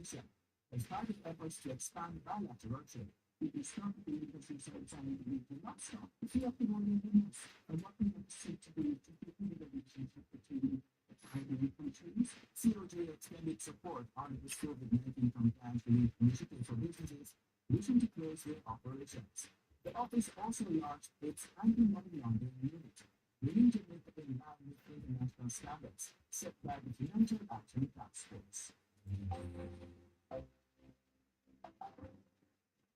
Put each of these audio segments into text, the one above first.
Indonesia. As part of efforts to expand bilateral trade, it is currently industries are trying to not stop the free of the money and what we have to seek to do to deepen the relationship between the Caribbean countries. COJ extended support under the COVID-19 compliance relief initiative for businesses wishing to close their operations. The office also launched its anti-money laundering unit, willing to make it in line with international standards set by the Financial Action Task Force.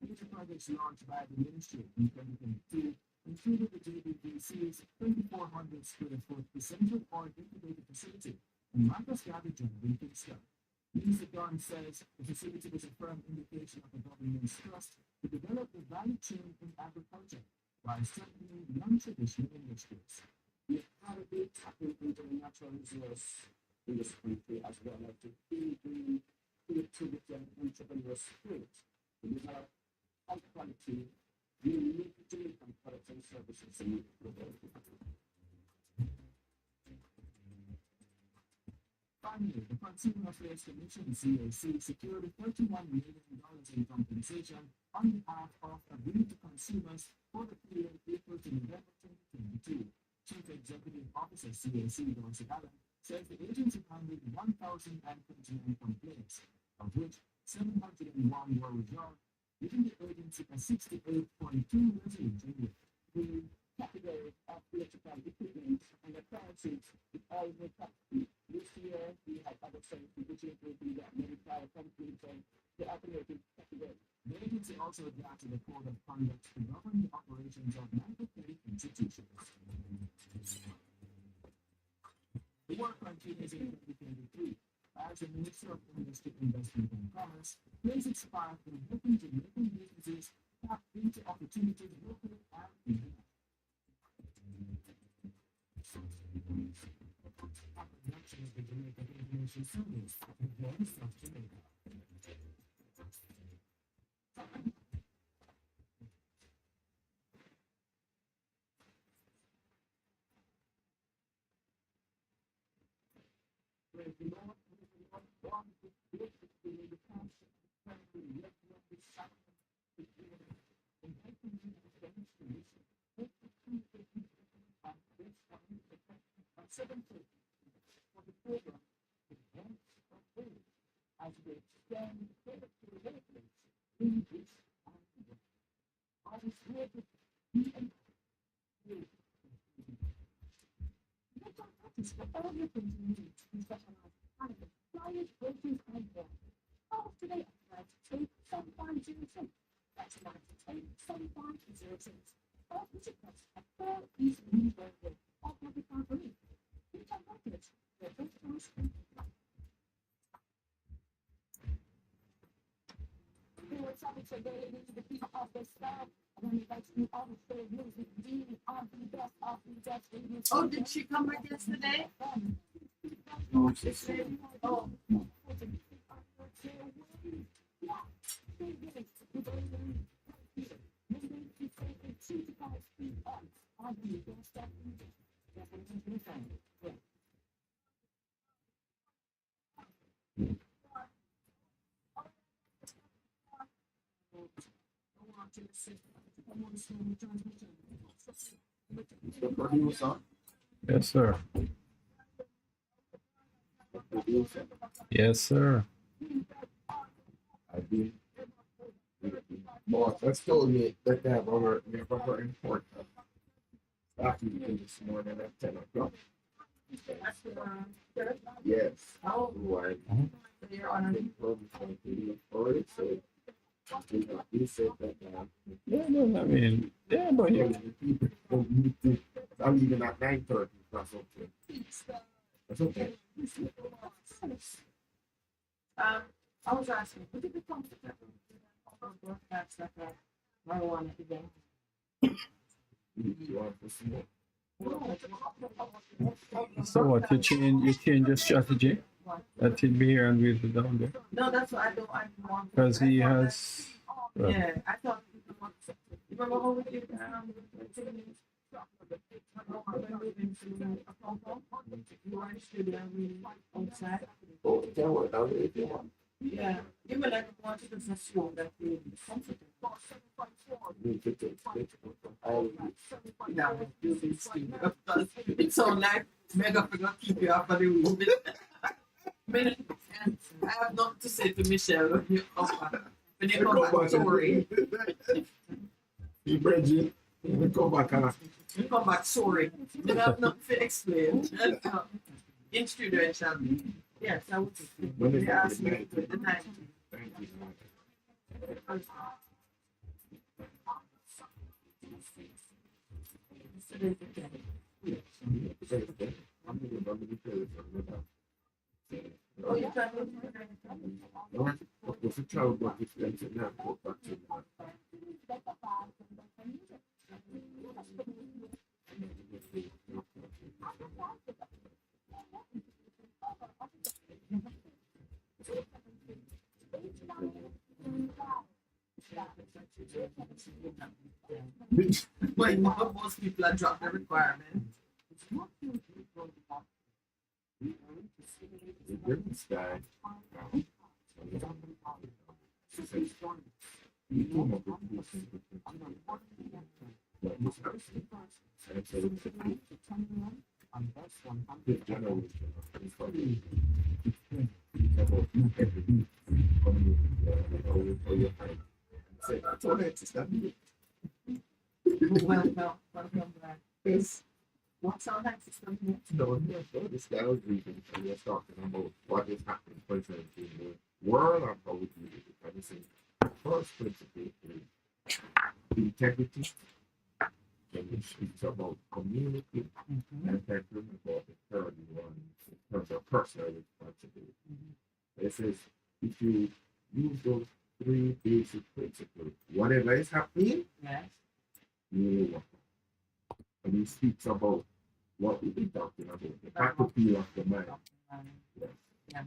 Major projects launched by the ministry in 2022 included the JBVC's 2,400 square foot essential oil incubator facility in microscopic in Kingston. Minister Don says the facility was a firm indication of the government's trust to develop the value chain in agriculture while strengthening non-traditional industries. We have a big tackle into the natural resource industry as well as to feed the creativity and entrepreneurial spirit to develop high quality, unique and products and services in the world. Finally, the Consumer Affairs Commission (CAC) secured $31 million in compensation on behalf of agreed consumers for the period April to November 2022. Chief Executive Officer CAC Dorsey Allen says the agency handled 1,029 complaints, of which 701 were resolved, giving the agency a 68.2 resolution rate. The category of electrical equipment and appliances is all made up. This year, we had other safety, which included the medical computer, the automated category. The agency also drafted a code of conduct to govern the operations of microcredit institutions. The work continues in 2023 as the Minister of Industry, Investment and Commerce plays its part in helping Jamaican businesses tap into opportunities locally and internationally. Production of the Jamaican Information Service, the voice of Jamaica. Praise the Lord, praise the Lord, God is good, to be the counsel, and to let the sacrifice to give it, and helping you to demonstration. Take the communication and this time, at 7:30 for the program, the voice of faith, as we extend faith to the workplace in this and the God is here to be and you. Let our practice for all your things you need to be specialized in flyers, brochures, and more. Call today at 928-7506. That's 928-7506. Or visit us at 4 East Greenberg Road, off of the Company. Reach our markets, their customers, and what's up, it's a daily news, the people of the staff. And then invite you all to share music, dealing on the best of the best. Oh, did she come back yesterday? No, she said, Oh. the producer, Yes, sir. the producer, Yes, sir. I've been, boss has told me that they have our import after this morning at 10 o'clock. Yes. Oh. Right. So you're on So he said that Yeah, no, I mean, yeah, but you, people don't need to. I'm leaving at 9:30. That's okay. That's okay. I was asking, would you be comfortable with broadcast like a marijuana again? You want to smoke? so what? You change your strategy. That he'll be here and we'll be down there. No, that's what I don't want. Because he has. Well, Yeah, I thought remember how we did you were in studio and we outside? Oh, you can work out if you want. Yeah, Even like want to just assume that they will be comfortable. Yeah, it sounds like mega figure keep you up for the room. I have nothing to say to Michelle when you come back. When you come back, sorry. You Bridget, you come back and You come back, sorry. You have nothing to explain. In studio, it shall be. Yes, I would say. when is They that? asked me to do it the 19th. Thank you. Oh, you can go to What's the trouble about this thing now? Go back to when most people are dropped the requirement. the difference guy. You came up with this. Like this person. And so it's the generation of this probably about every community, for your time. Say, that's all right, it's not me. Welcome back. Yes. What's our next system here? No, this guy was reading and we were talking about what is happening, for example, in the world of how we do it. And he said, first principle is integrity, and it speaks about community, and then about the third one in terms of personal responsibility. It says, if you use those three basic principles, whatever is happening, Yes. you will work. And he speaks about what we've been talking about, the battlefield of the mind. Yes. Yeah.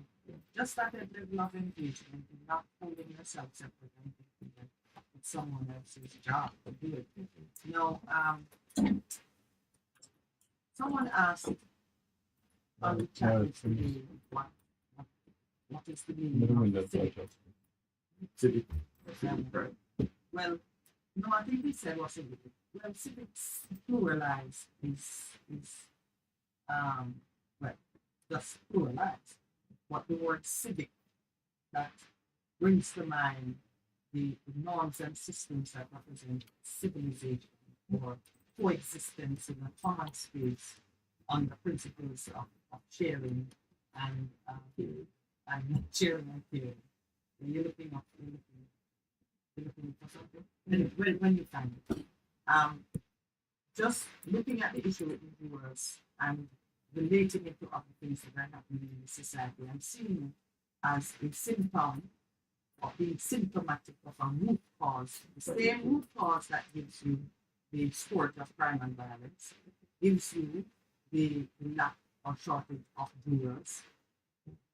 Just that level of engagement and not holding yourself separate and thinking that it's someone else's job to do it. You know, someone asked on the chat yesterday what is the meaning of civic? Civic, civic, right? Well, no, I think he said was civic. Well, civics pluralize is well, just pluralize. What the word civic that brings to mind the norms and systems that represent civilization or coexistence in a common space on the principles of sharing and sharing and caring. You're looking for something when you find it. Just looking at the issue with viewers and relating it to other things that are happening in the society and seeing it as a symptom or being symptomatic of a root cause, the same root cause that gives you the sport of crime and violence, gives you the lack or shortage of viewers,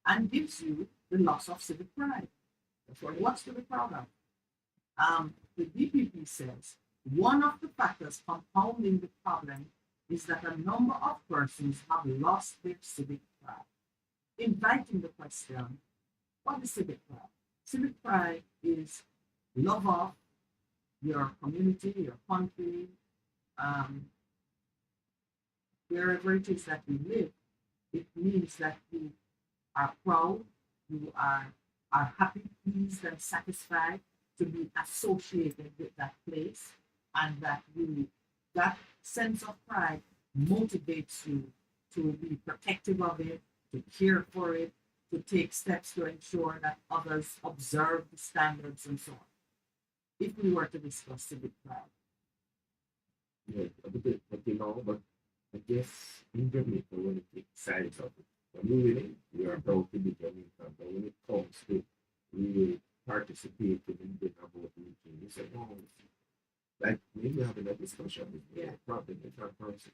and gives you the loss of civic pride. What's to be proud of? The DPP says one of the factors compounding the problem is that a number of persons have lost their civic pride. Inviting the question, what is civic pride? Civic pride is love of your community, your country, wherever it is that you live. It means that you are proud, you are happy, pleased, and satisfied to be associated with that place, and that sense of pride motivates you to be protective of it, to care for it, to take steps to ensure that others observe the standards and so on. If we were to discuss civic pride. Yeah, a bit, but I guess in Jamaica, when it takes sides of it, when we winning, we are proud to be Jamaican, but when it comes to really participating in the about region, we say, no, like maybe having a discussion with me, problem with that person.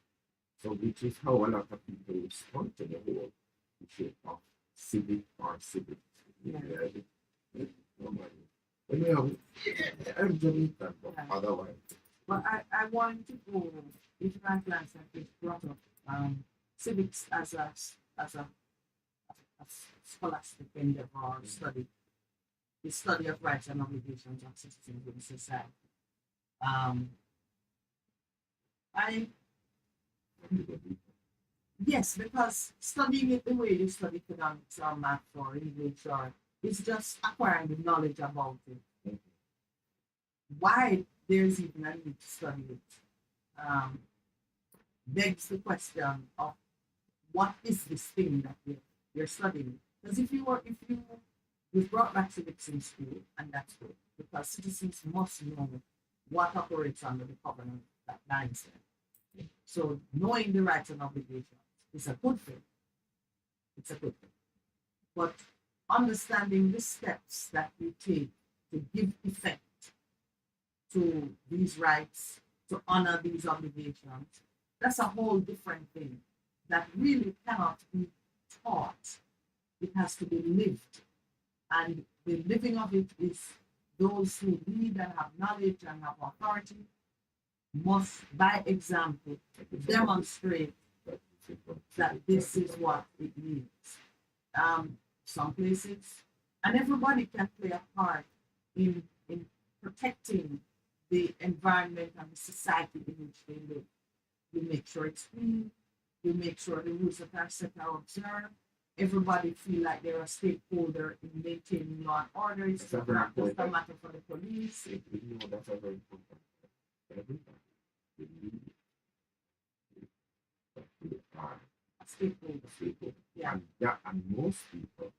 So, which is how a lot of people respond to the whole issue of civic or civic. Yeah. Anyhow, I'm Jamaican, but otherwise. But I want to go, if my class has brought up civics as a scholastic endeavor or study. The the study of rights and obligations of citizens in society. Um, I Yes, because studying it the way you study economics or math or English or it's just acquiring the knowledge about it. Why there's even a need to study it begs the question of what is this thing that you're studying? Because if you brought back civics in school, and that's good, because citizens must know what operates under the covenant that binds them. So knowing the rights and obligations is a good thing. It's a good thing. But understanding the steps that we take to give effect to these rights, to honor these obligations, that's a whole different thing that really cannot be taught. It has to be lived. And the living of it is those who lead and have knowledge and have authority must, by example, demonstrate that this is what it means. Some places, and everybody can play a part in protecting the environment and the society in which they live. You make sure it's clean, you make sure the rules that are set are observed. Everybody feel like they're a stakeholder in maintaining law and order. It's not just a matter for the police. You know, that's a very important. Everybody, the media, they are A stakeholder. a stakeholder. Yeah. And most people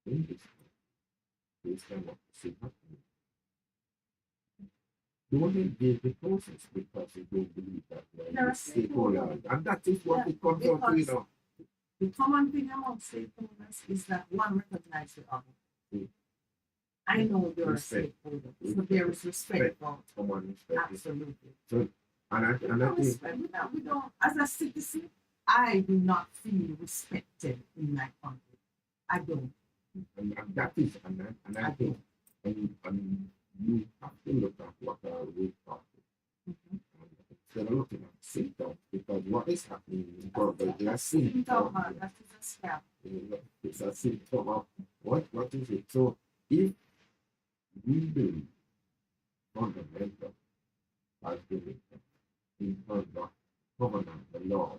in this country, based on what they see happening, don't engage the process because they don't believe that They're a stakeholder. And that is what Yeah, it comes down to, you know. The common thing among stakeholders is that one recognizes the other. Mm. I know you're Respect. a stakeholder, so there is respect for Someone respect it. absolutely. So, and I think, Respect. We don't, as a citizen, I do not feel respected in my country. I don't. and that is, and I think, and you have to look at what our root cause is. Mhm. Instead of looking at symptoms, because what is happening in corporate is a That symptom. is a scam. It's a symptom of what is it? So if we believe fundamental as believers in terms of covenant, the law,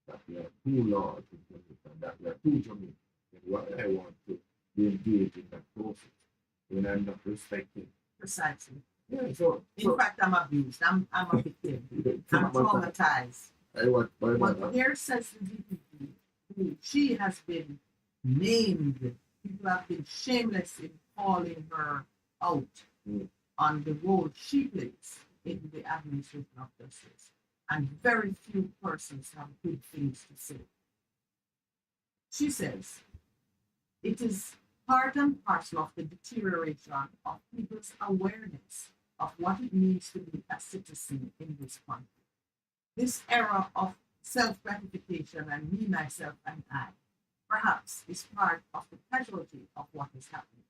that we are two laws in Jamaica, that we are two Jamaicans, and what I want to be engaged in that process when I'm not respecting. Precisely. Yeah, so In fact, I'm abused. I'm a victim. I'm traumatized. I want But here says the DPP, who she has been named. People have been shameless in calling her out on the role she plays in the administration of justice. And very few persons have good things to say. She says, it is part and parcel of the deterioration of people's awareness of what it means to be a citizen in this country. This era of self-gratification and me, myself, and I, perhaps is part of the casualty of what is happening.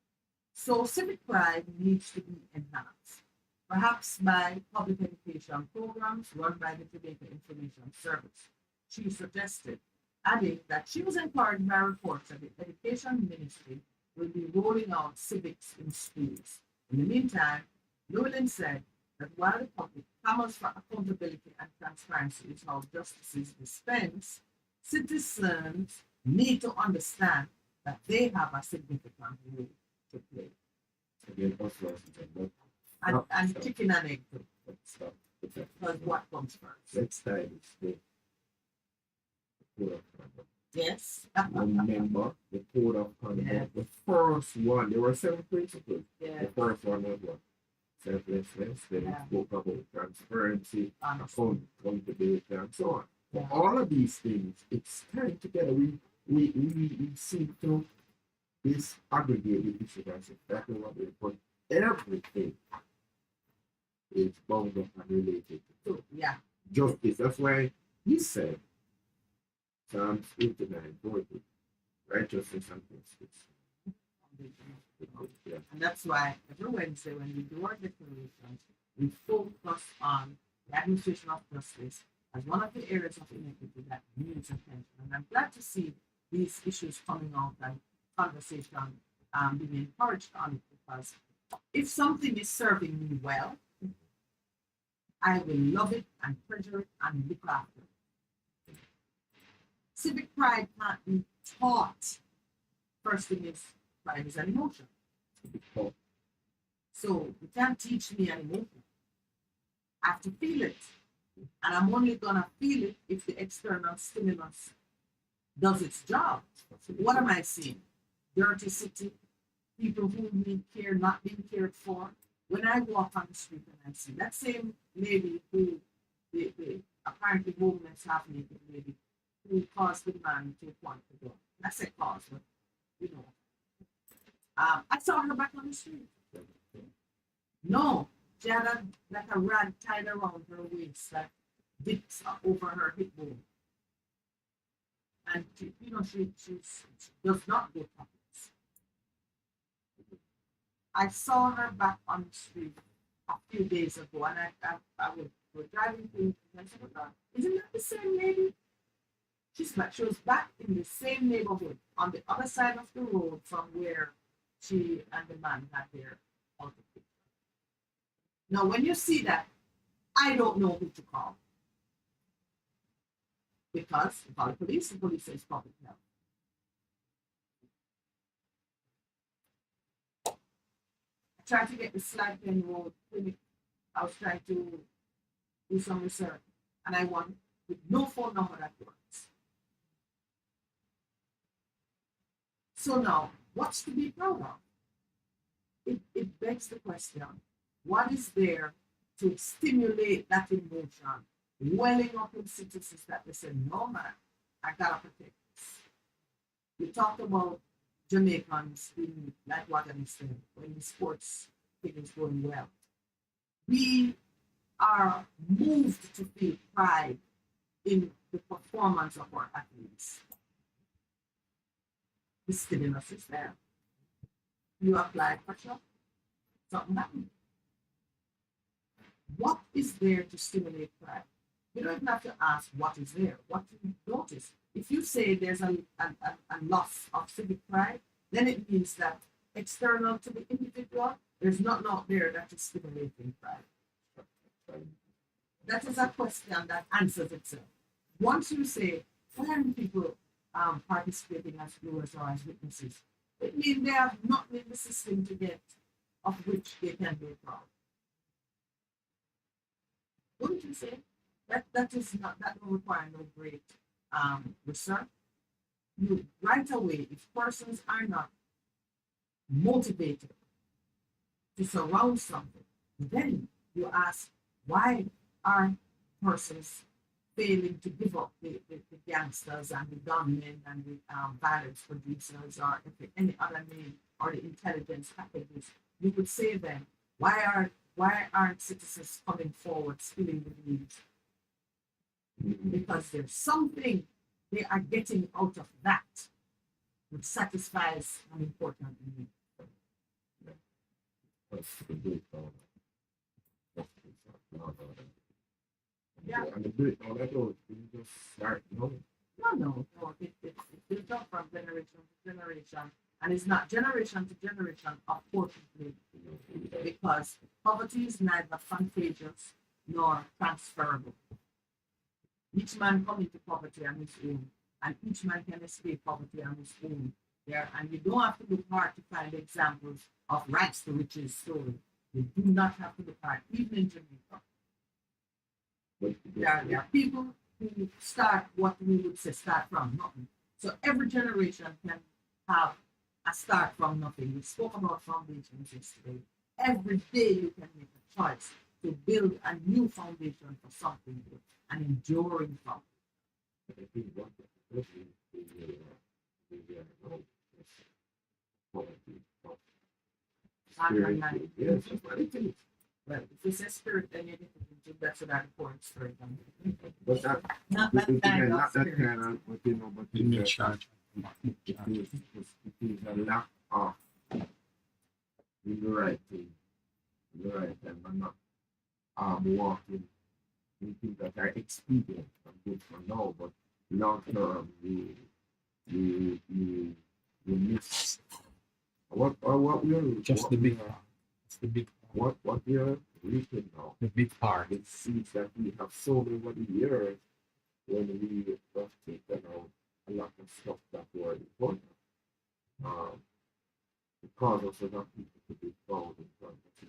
So civic pride needs to be enhanced, perhaps by public education programs run by the Jamaica Information Service. She suggested, adding that she was encouraged by reports that the Education Ministry will be rolling out civics in schools. In the meantime, Llewellyn said that while the public clamors for accountability and transparency is how justice is dispensed, citizens need to understand that they have a significant role to play. again, us Washington, And chicken and egg too, but stop. because what comes first? Let's dive into the code of conduct. Yes. Remember the code of conduct. Yeah. The first one, there were 7 principles. Yeah. The first one was what? Selflessness, then Yeah. it spoke about transparency, Honesty. accountability, and so on. Yeah. All of these things, it's tied together. We seem to disaggregate the issue. That's exactly what we put. Everything is bound up and related to Yeah. justice. That's why he said, Psalms 89:40, righteousness and justice. Yeah. And that's why every Wednesday when we do our declarations, we focus on the administration of justice as one of the areas of inequity that needs attention. And I'm glad to see these issues coming out and conversation being encouraged on it, because if something is serving me well, I will love it and treasure it and look after it. Civic pride can't be taught. First thing is, pride is an emotion. So you can't teach me an emotion. I have to feel it. And I'm only gonna feel it if the external stimulus does its job. What am I seeing? Dirty city, people who need care not being cared for. When I walk on the street and I see that same lady who, the apparently homeless half-naked lady, who caused the man to point the door. I said cause, but you know. I saw her back on the street. No, she had like a rag tied around her waist that dips over her hip bone. And she does not go topless. I saw her back on the street a few days ago, and I was driving through, and I said, "Oh God, isn't that the same lady?" She was back in the same neighborhood on the other side of the road from where she and the man had their altercation. Now, when you see that, I don't know who to call, because you call the police says public health. I tried to get the Slide Pen Road clinic. I was trying to do some research, and I won with no phone number that works. So now, what's to be proud of? It begs the question, what is there to stimulate that emotion welling up in citizens that they say, no man, I gotta protect this. We talked about Jamaicans being like what I said, when the sports thing is going well. We are moved to feel pride in the performance of our athletes. The stimulus is there. You apply pressure, something happens. What is there to stimulate pride? You don't even have to ask what is there, what you notice. If you say there's a loss of civic pride, then it means that external to the individual, there's nothing out there that is stimulating pride. That is a question that answers itself. Once you say, why aren't people participating as viewers or as witnesses? It means they have nothing in the system to get of which they can be proud. Wouldn't you say? That will require no great research. You right away, if persons are not motivated to surround something, then you ask, why are persons failing to give up the gangsters and the gunmen and the violence producers or any other name or the intelligence packages? You could say then, why aren't citizens coming forward spilling the needs? Because there's something they are getting out of that which satisfies an important need. Yeah. And the breakdown that goes, you just start knowing. No. It's built up from generation to generation. And it's not generation to generation, unfortunately, because poverty is neither contagious nor transferable. Each man comes into poverty on his own, and each man can escape poverty on his own. There, and you don't have to look hard to find examples of rags to riches story. You do not have to look hard, even in Jamaica. There are people who start what we would say start from nothing. So every generation can have a start from nothing. We spoke about foundations yesterday. Every day you can make a choice to build a new foundation for something good, an enduring foundation. Yes, that's what it is. Well, if it's a spirit, then you need to do that's what I call it spirit. But that, Not it- that it- kind not of that spirit. kind of, but you know, but Give me a it's a- charge. it is a lack of doing the right thing, the right time, and not walking in things that are expedient and good for now, but long term you miss What we are Just what the we big are part. It's the big what we are reaping now. the big part. It seems that we have so many years when we have taken out a lot of stuff that were important. Um, because of so that people to be found in front of the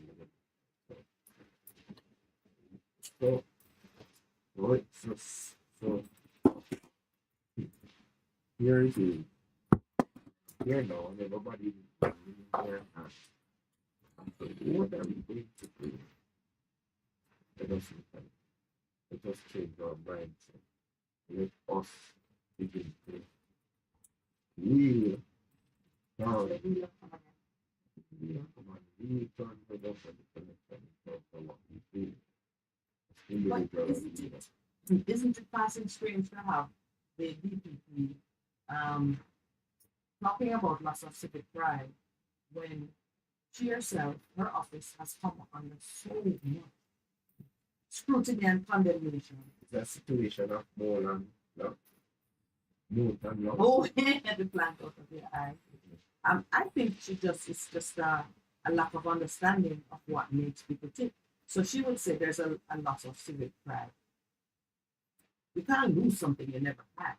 so, right, so here it is. Here now, and everybody is their hands. So what are we going to do? Let us look at it. Let us change our mindset. Let us begin to wheel down. Wheel command. We turn the up and the connection for what we feel. But Individual isn't it passing strange to have the DPP talking about loss of civic pride when she herself, her office, has come under so much scrutiny and condemnation? It's a situation of more and love. More than love. Oh, the plant out of your eye. I think it's just a lack of understanding of what makes people tick. So she would say there's a loss of civic pride. You can't lose something you never had.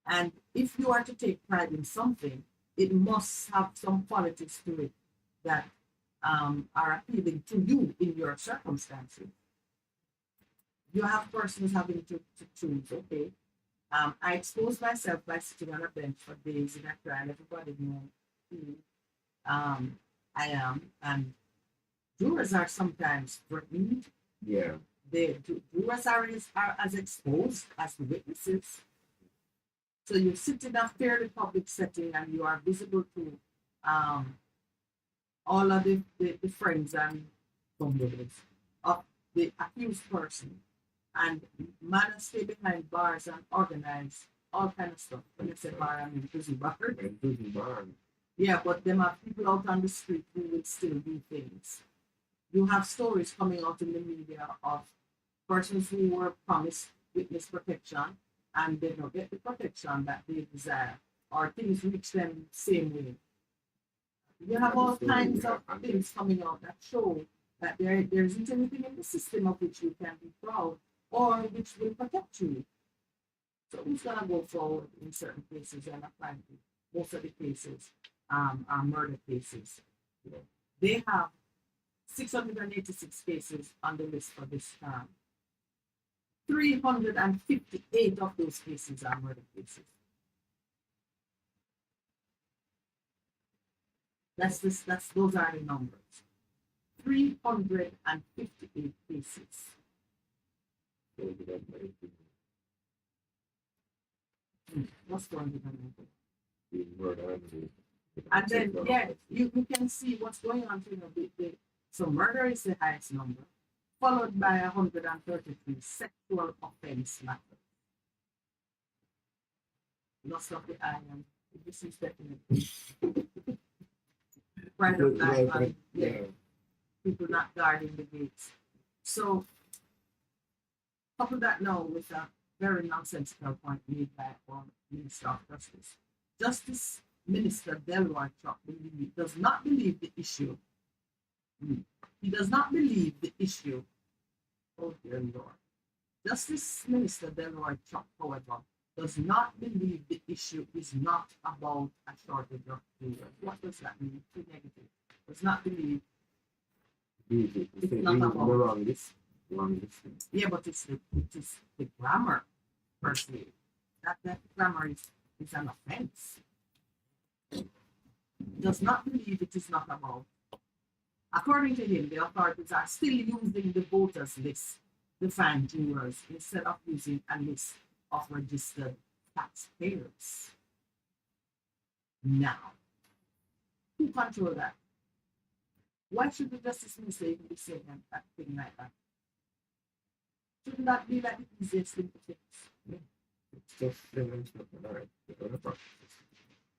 And if you are to take pride in something, it must have some qualities to it that are appealing to you in your circumstances. You have persons having to choose, okay. I expose myself by sitting on a bench for days in a crowd. Everybody knows who I am. And jurors are sometimes threatened. Yeah. The jurors are as exposed as the witnesses. So you sit in a fairly public setting and you are visible to all of the friends and families of the accused person. And man stay behind bars and organize all kind of stuff. When I say bar, I mean prison bar. And to the man. Yeah, but them have people out on the street who will still do things. You have stories coming out in the media of persons who were promised witness protection and they don't get the protection that they desire, or things reach them same way. You have all kinds of things coming out that show that there isn't anything in the system of which you can be proud or which will protect you. So who's gonna go forward in certain cases? And apparently most of the cases are murder cases. You know, they have 686 cases on the list for this term. 358 of those cases are murder cases. Those are the numbers. 358 cases. What's going on? And then, yeah, you can see what's going on. You know, so murder is the highest number, followed by 133 sexual offense matters. Loss of the iron. This is definitely pride of life and people not guarding the gates. So couple that now with a very nonsensical point made by our Minister of Justice. Justice Minister Delroy Chuck does not believe the issue. He does not believe the issue. Oh dear Lord. Justice Minister Delroy Chuck, however, does not believe the issue is not about a shortage of jurors. What does that mean? Too negative. Does not believe it's not about yeah, but it's the grammar per se. That grammar is an offense. Does not believe it is not about. According to him, the authorities are still using the voters list to find jurors instead of using a list of registered taxpayers. Now, who control that? Why should the Justice Minister even be saying that thing like that? Shouldn't that be like the easiest thing to fix? It's just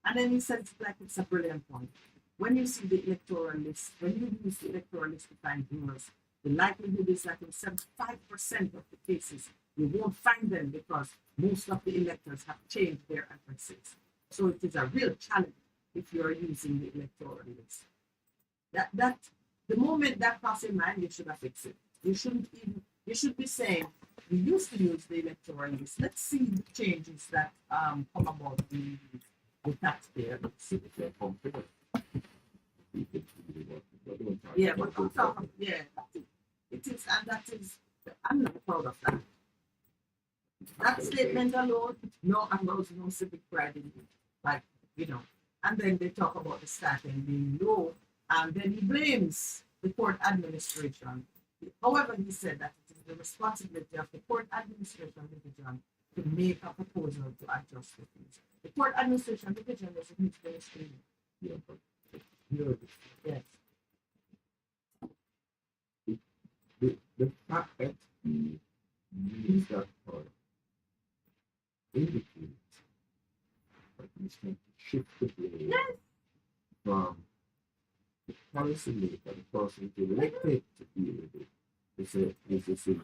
and then he says like it's a brilliant point. When you see the electoral list, when you use the electoral list to find jurors, the likelihood is that in 75% of the cases, you won't find them because most of the electors have changed their addresses. So it is a real challenge if you are using the electoral list. That the moment that crosses your mind, you should have fixed it. You shouldn't even. You should be saying we used to use the electoral list. Let's see the changes that come about when we use the taxpayer list. Yeah, but on top of, yeah, it is, and that is, I'm not proud of that. That statement alone, no, allows no civic pride in it. Like, you know, and then they talk about the staffing being low, and then he blames the court administration. However, he said that it is the responsibility of the court administration division to make a proposal to adjust the fees. The court administration division is a huge ministry. Yeah, but Yes. the fact that he used that part indicates that he's trying to shift the blame from the policymaker, the person who elected to deal with it. It's a city.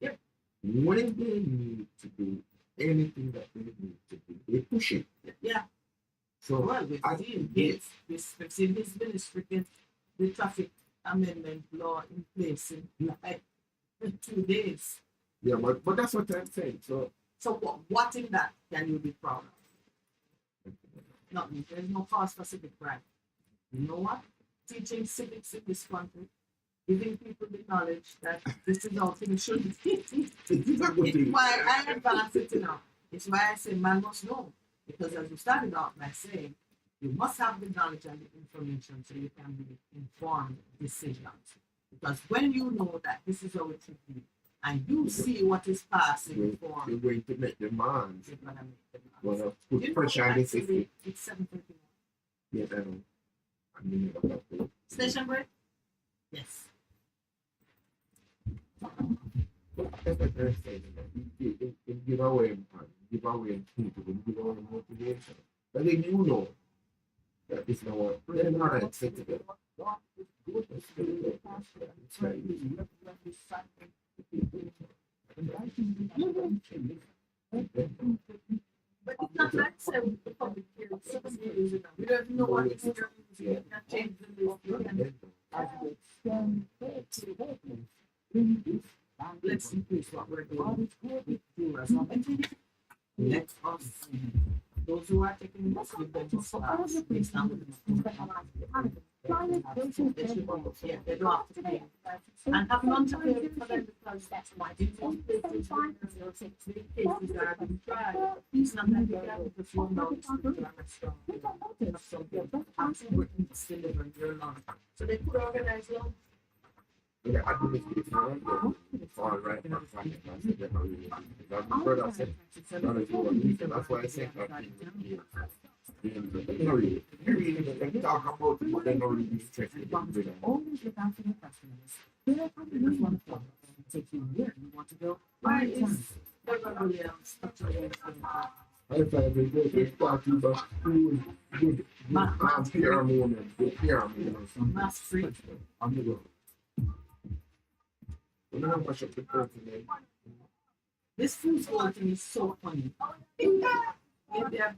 Yep. When they need to do anything that they need to do, they push it. Yeah. So Well, we've I seen get we've seen his ministry get the traffic amendment law in place in like 2 days. yeah, but that's what I'm saying. So So what in that can you be proud of? Nothing. There's no cause for civic pride. You know what? Teaching civics in this country, giving people the knowledge that this is how things should be. it is a good It's thing. why I advance it now. It's why I say man must know. Because as you started out by saying, you must have the knowledge and the information so you can make informed decisions. Because when you know that this is how it should be, and you see what is passing for, You're going to make demands. you're gonna make them. Well, put You know, pressure on the actually, system. it's 7:31. Yes, I know. I mean, about that. Station break? Yes. That's what I'm saying. You give away people, you give away motivation. But then you know that it's not what they're not acceptable. It's right. But it's not like say with the public hearing, 7 years ago. We don't know what it's doing. You can change the list. You can let's increase what we're doing. Let us, those who are taking this with them just class, based on the yeah, they don't have to pay. And have none to pay for them because that's why they don't pay for cases are being tried. He's not that big because you know it's the restaurant. So they're working to deliver your lunch. So they could organize lunch. Yeah, I do this it's all right. That's what I said. That's why I said that. They really talk about it, but they're not really interested. Always look out for your customers. There's one problem. Take you where you want to go. Why is Trevor Williams such a I find it good talking about school, good PR moment, good PR moment. mass free? On the road. When I wash up the person, This football thing is so funny. Maybe I've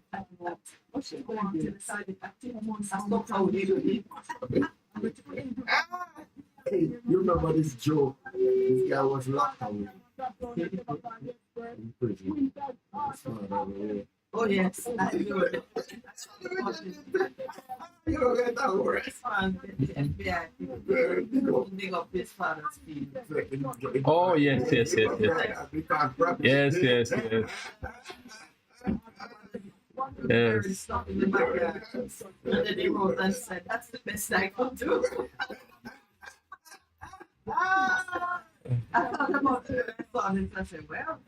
what should go on to the side of that 10 months. That's not how they do it. hey, you remember this joke? This guy was locked away in prison. That's not that way. Oh yes, I do it. You don't get that word. This one, the FBI, dig up his father's feet. Oh, yes. Yes. Yes. Yes. Stuff in the backyard. And then he wrote and said, "That's the best I could do." I thought about it. I saw it. I said, "Well,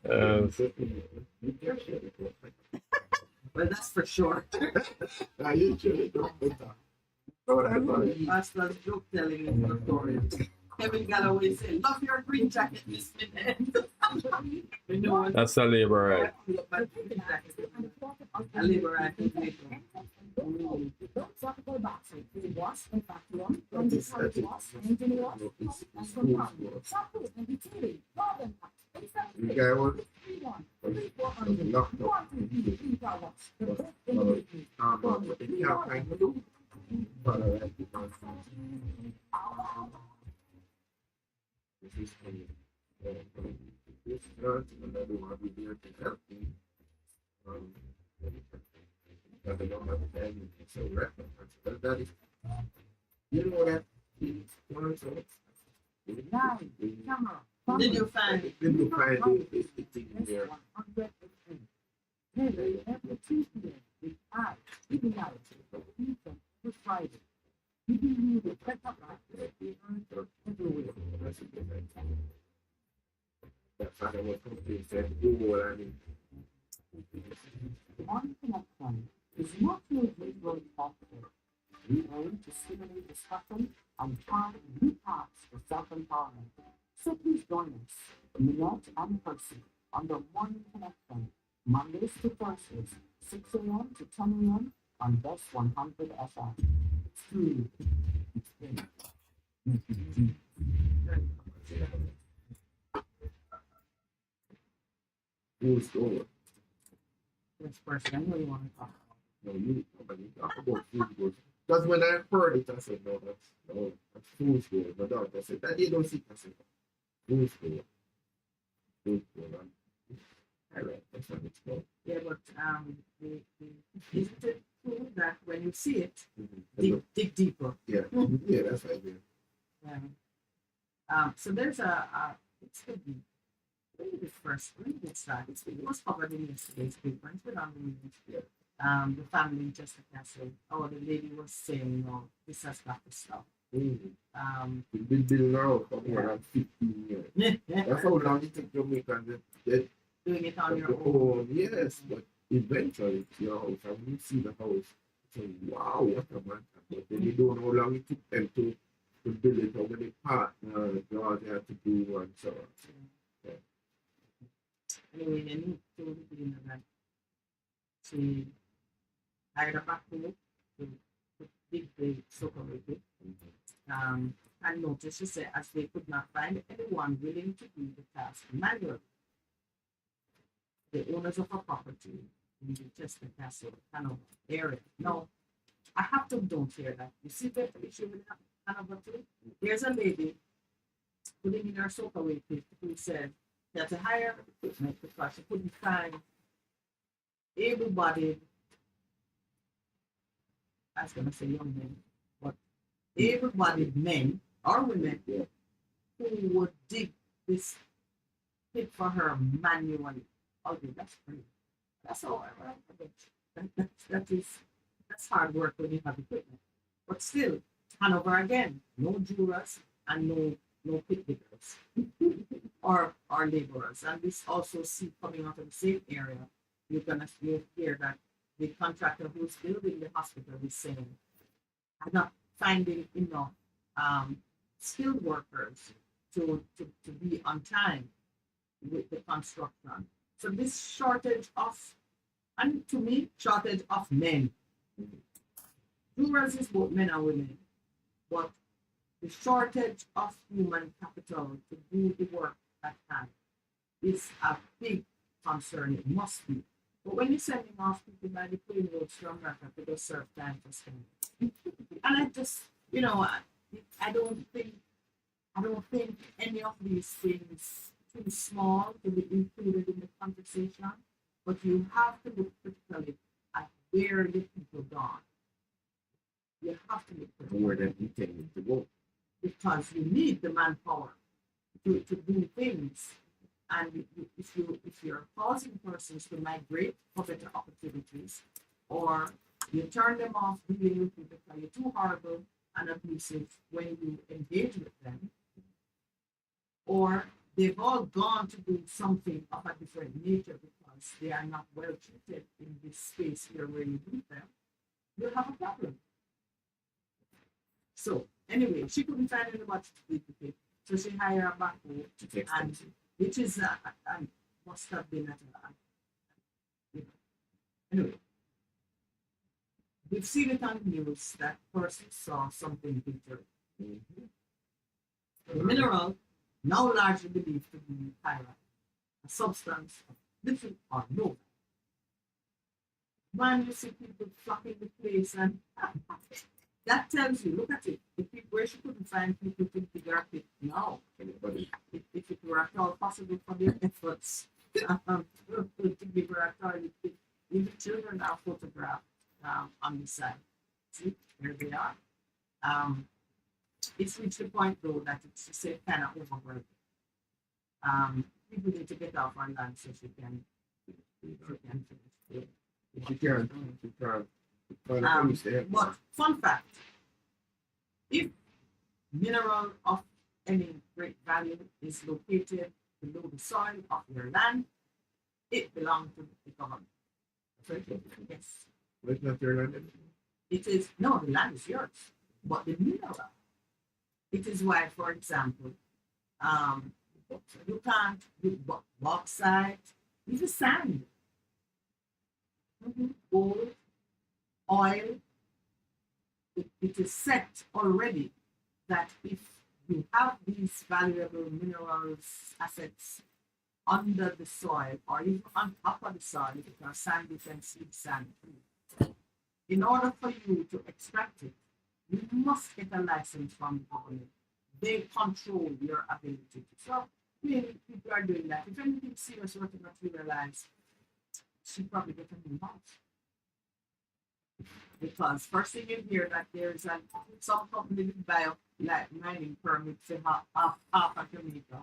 well, that's for sure." You should have done better. No, that's fine. Pastor's joke telling is notorious. Kevin Galloway said, "Love your green jacket, Miss Minette." You know what? That's a labor right. A labor right is later. Don't talk about boxing. It was, in fact, one. And this how it was. And then it was. That's from Chocolate and utility. The guy was was locked up. But they can't find the father right because this is this not another one be there to help me. Um, but they don't have the time so recognize that is you know that it's one of those. Did you find Then you find the thing there. Every Tuesday, the eye, reality, the weekend, the Friday. You can read the check up everywhere. That's how I was complete that Google I mean One connection is not usually very popular. We aim to stimulate discussion and find new paths for self-empowerment. So please join us, Minette and Percy, on the Morning Connection, Mondays to Thursdays, 6 a.m. to 10 a.m. on Best 100 FM. It's true. It's big. who's going. this person? I know you want to talk about. No, you talk about food goals. Because when I heard it, I said, that's food goals. My daughter said, that you don't see. I said, food goals. Food goals. I like that's what it's called. Yeah, but isn't it true that when you see it, Mm-hmm. dig deeper? Yeah, yeah, that's right there. Yeah. So there's it's the when did it first start? It was covered in yesterday's paper. It's been on the news. Yeah. The family in Chester Castle. Oh, the lady was saying, "No, this has got to stop." It's been building around for more than 15 years. That's how long it took Jamaicans to Doing it on your the own. own. Yes, but eventually it's your house. And when you see the house, you say, wow, what a man. But then you don't know how long it took them to build it, how many partners, God they had to do, and so on. Anyway, they need to be in that. She hired a backhoe to dig the soak away with. And notice she said, as they could not find anyone willing to do the task manually, the owners of a property in the Chester Castle Hanover area. No, I have to don't hear that. You see the issue with Hanover too? There's a lady putting in her soak away pit who said she had to hire equipment because she couldn't find able-bodied, I was going to say young men, but able-bodied men or women who would dig this pit for her manually. Okay, that's great. That's all right. That's hard work when you have equipment. But still, Hanover again, no jurors and no pit diggers or laborers. And this also see coming out of the same area, you'll hear that the contractor who's building the hospital is saying, I'm not finding enough skilled workers to be on time with the construction. So this shortage of, and to me, shortage of men. Jurors is both men and women, but the shortage of human capital to do the work at hand is a big concern. It must be. But when you're sending off people by the plane roads to America to go serve time for Spain, and I just, I don't think any of these things too small to be included in the conversation, but you have to look critically at where the people gone. You have to look critically. Where they intended to go. Because you need the manpower to do things. And if you're causing persons to migrate for better opportunities, or you turn them off dealing with people because you're too horrible and abusive when you engage with them, or they've all gone to do something of a different nature because they are not well treated in this space here where you meet them, you have a problem. So anyway, she couldn't find anybody to do the pit, so she hired a backhoe, and which is must have been at anyway. We've seen it on the news that person saw something bitter. The mineral, now largely believed to be pyrite, a substance of little or no. Man, you see people flocking the place, and that tells you, look at it. The people where she couldn't find people to figure out it now. Anybody? If it were at all possible for their efforts to give her a toilet, even children are photographed on the side. See, there they are. It's reached the point though that it's just kind of overwhelming. People need to get off on land so she can finish. She can't. She can't. But fun fact: if mineral of any great value is located below the soil of your land, it belongs to the government. Yes. What's not your land? It is no, the land is yours, but the mineral. It is why, for example, you can't do bauxite, even sand, gold, oil. It is set already that if you have these valuable minerals assets under the soil or even on top of the soil, because sand you can see sand. In order for you to extract it, you must get a license from the government. They control your ability to. So really, people are doing that. If anything serious were to materialize, she probably get a new house. Because first thing you hear that there's some company will buy up like mining permits in half a Jamaica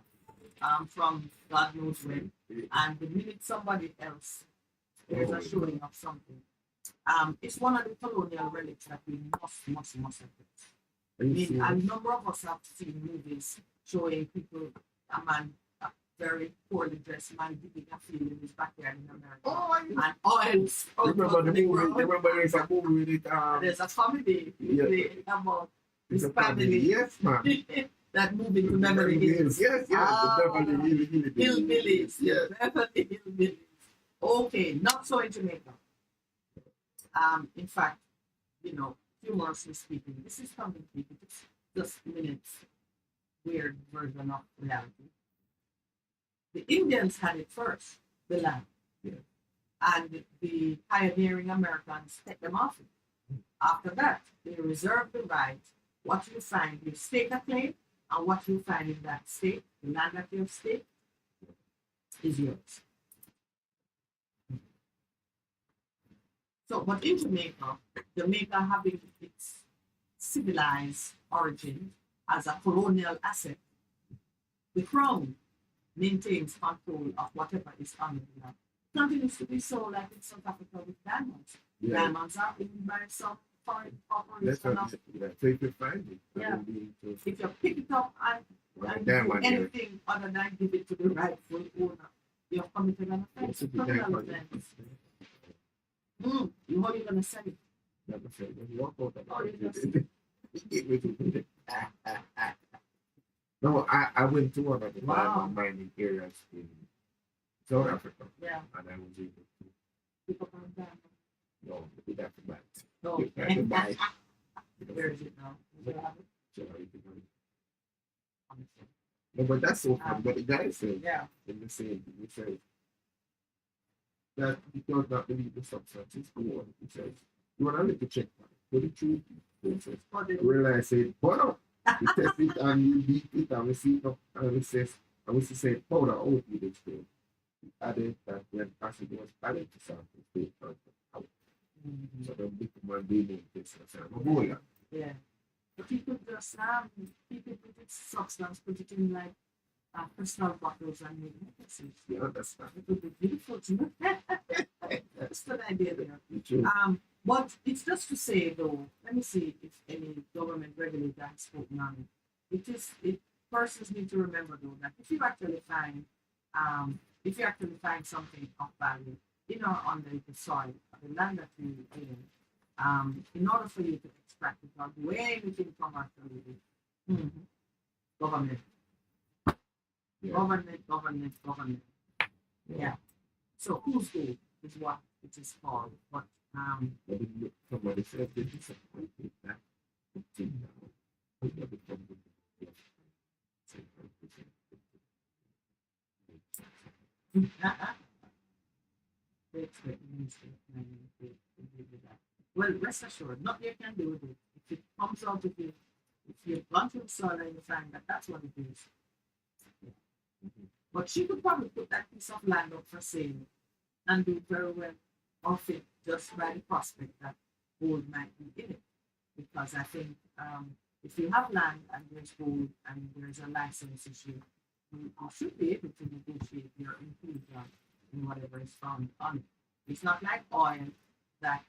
from God knows when. And the minute somebody else there's a showing of something. It's one of the colonial relics that we must affect. I mean, a number of us have seen movies showing people, a man, a very poorly dressed man digging a field in his backyard in America. And oils. Remember the movie? Remember there's a movie with there's a comedy about his family. Yes, man. That movie to Beverly Hills. Yes, the Beverly Hillbillies. Yes. Beverly Hillbillies. Okay, not so in Jamaica. In fact, humorously speaking, this is something it's just minutes weird version of reality. The Indians had it first, the land. Yeah. And the pioneering Americans take them off it. After that, they reserve the right. What you find, you stake a claim, and what you find in that state, the land that you have staked, is yours. So, but in Jamaica having its civilized origin as a colonial asset, the crown maintains control of whatever is on the land. It continues to be so like in South Africa with diamonds. Yeah. Diamonds are owned by some foreign That's corporation. what so if you find it. Yeah. If you pick it up and do anything other than give it to the rightful owner, you have committed an offense. Criminal offense. How are you going to sell it? No, I went to one of the mining areas in South Africa. Yeah. And I was able to Pick up on diamond. no, we have to buy it. No. We have to buy it. Where is it now? Where have it? So you can buy it. No, but that's so fun. But the guy said Yeah. in the same thing, he said that he does not believe the substance is gold. He says, you want to look at check for the truth. He says, realize it, but no. We test it and we beat it and we see it up and we say powder out with it still. We added that when acid was added to something, they turned out. So the big man doing this and Yeah. But people just people put it substance, put it in like crystal bottles and make necklaces. you understand. It would be beautiful to know. That's an idea there. True. But it's just to say though, let me see if any government regulator has spoken on it. Persons need to remember though that if you actually find something of value, on the soil, the land that you in order for you to extract it, not do anything commercially, government. Yeah. Government. Yeah. So whose goal is what it is called? But But if somebody said they disappointed that thing now, we never come to the expect the Ministry of Mining to deal with that. Well, rest assured, nothing you can do with it. If it comes out of you, if you've gone through the soil and you find that that's what it is. Yeah. But she could probably put that piece of land up for sale and do very well off it just by the prospect that gold might be in it. Because I think if you have land and there's gold and there's a license issue, you should be able to negotiate your inclusion in whatever is found on it. It's not like oil that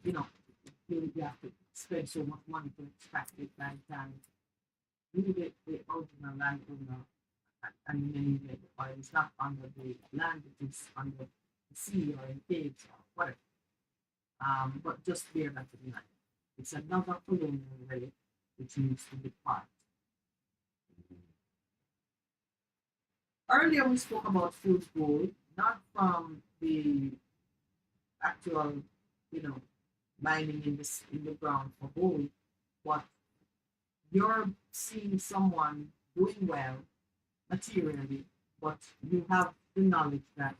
you know you have to spend so much money to extract it by the time you the original landowner and then you get the oil. It's not under the land, it is under the sea or in caves or whatever. But just bear that in mind. It's another colonial way which needs to be part. Earlier we spoke about fool's gold, not from the actual, mining in the ground for gold, but you're seeing someone doing well materially, but you have the knowledge that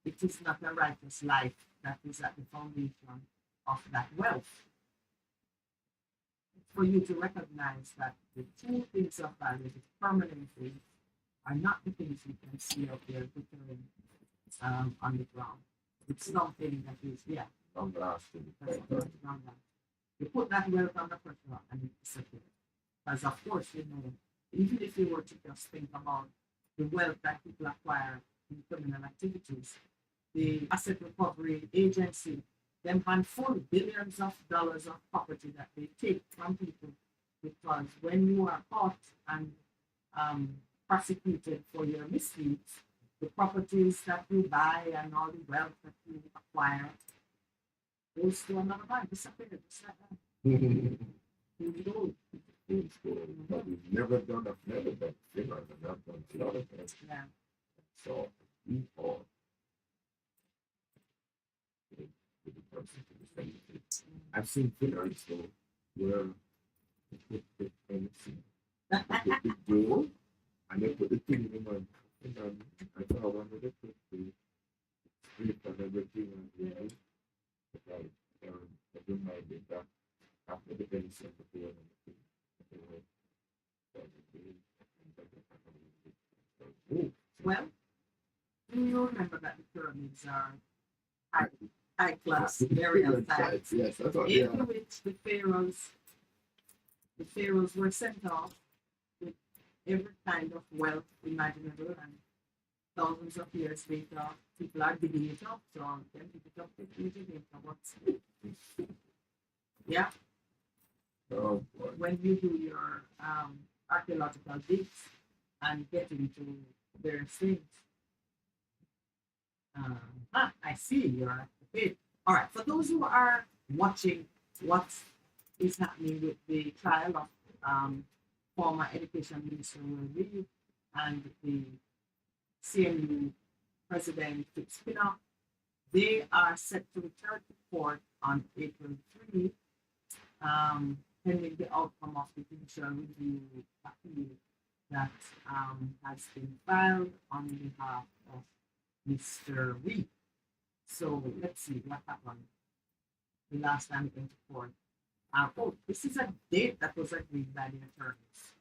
it is not a righteous life that is at the foundation of that wealth. For you to recognize that the true things of value, the permanent things, are not the things you can see out there glittering on the ground. It's something that is, Long lasting. that's what goes around that. You put that wealth under pressure and it disappears. Because of course, even if you were to just think about the wealth that people acquire in criminal activities, the asset recovery agency, them handful billions of dollars of property that they take from people, because when you are caught and prosecuted for your misdeeds, the properties that you buy and all the wealth that you acquire goes to another bank, disappear, just like that. Who knows? Fool's gold. But we've never done figures and I've done a lot of things. Yeah. So we all with the person to the same thing. I've seen figures though where they put the anything. They put the gold and they put the thing in one. And I saw one where they put the strip and everything and like reminded that after the pension the gold and the thing. Well, you remember that the pyramids are high class burial sites, Yes, that's what in which the pharaohs were sent off with every kind of wealth imaginable, and thousands of years later, people are digging it up, so then pick it up, what's yeah. Oh boy. When you do your archaeological digs and get into various things. I see you're at the page. All right, for those who are watching what is happening with the trial of former Education Minister Will Reid and the CMU President Phip Spinner, they are set to return to court on April 3. Pending the outcome of the judicial review appeal that has been filed on behalf of Mr. Reid. So let's see what happened the last time it went to court. This is a date that was agreed by the attorneys.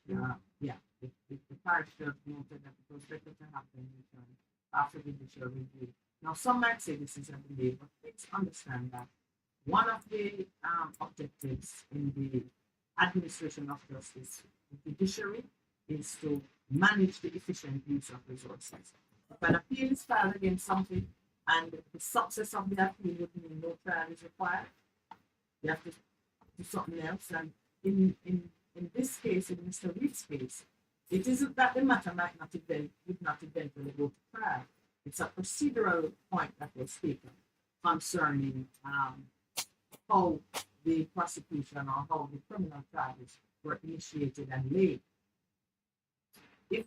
The parish judge noted that it was better to have them return after the judicial review. Now, some might say this is a delay, but please understand that one of the objectives in the administration of justice, the judiciary, is to manage the efficient use of resources. If an appeal is filed against something and the success of the appeal would mean no trial is required, you have to do something else. And in this case, in Mr. Reid's case, it isn't that the matter would not eventually go to trial. It's a procedural point that was taken concerning how the prosecution or how the criminal charges were initiated and laid. If